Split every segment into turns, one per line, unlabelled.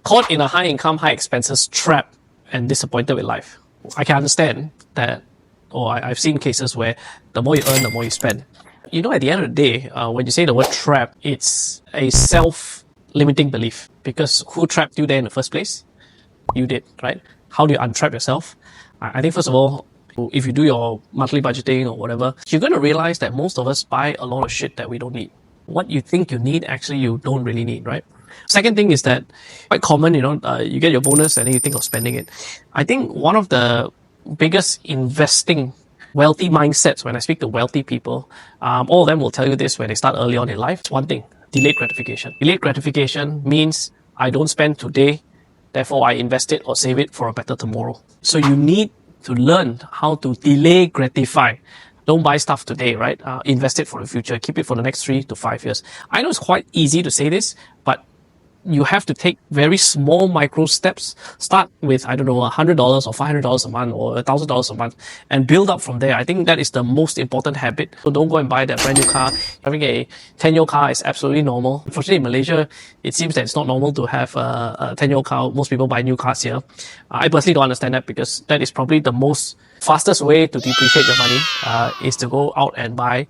caught in a high income, high expenses trap and disappointed with life. I can understand that, or I've seen cases where the more you earn, the more you spend. You know, at the end of the day, when you say the word trap, it's a self-limiting belief, because who trapped you there in the first place? You did, right? How do you untrap yourself? I think first of all, if you do your monthly budgeting or whatever, you're going to realize that most of us buy a lot of shit that we don't need. What you think you need, actually you don't really need, right? Second thing is that quite common, you get your bonus and then you think of spending it. I think one of the biggest investing wealthy mindsets, when I speak to wealthy people, all of them will tell you this when they start early on in life. It's one thing: delayed gratification. Delayed gratification means I don't spend today, therefore I invest it or save it for a better tomorrow. So you need to learn how to delay gratify. Don't buy stuff today, right? Invest it for the future. Keep it for the next 3 to 5 years. I know it's quite easy to say this, but you have to take very small micro steps. Start with, $100 or $500 a month or $1,000 a month and build up from there. I think that is the most important habit. So don't go and buy that brand new car. Having a 10-year car is absolutely normal. Unfortunately, in Malaysia, it seems that it's not normal to have a 10-year car. Most people buy new cars here. I personally don't understand that, because that is probably the most fastest way to depreciate your money, is to go out and buy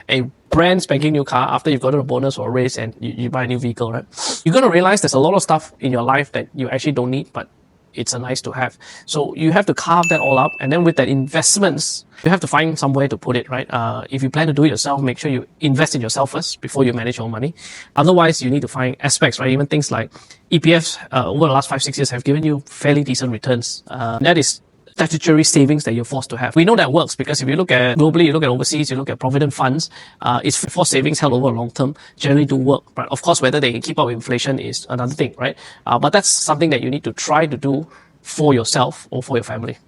a brand spanking new car after you've gotten a bonus or a raise and you buy a new vehicle, right? You're going to realize there's a lot of stuff in your life that you actually don't need, but it's a nice to have. So you have to carve that all up. And then with that investments, you have to find somewhere to put it, right? If you plan to do it yourself, make sure you invest in yourself first before you manage your money. Otherwise, you need to find aspects, right? Even things like EPFs over the last 5-6 years have given you fairly decent returns. That is statutory savings that you're forced to have. We know that works because if you look at globally, you look at overseas, you look at provident funds, it's forced savings held over a long term generally do work. But of course, whether they can keep up with inflation is another thing, right? But that's something that you need to try to do for yourself or for your family.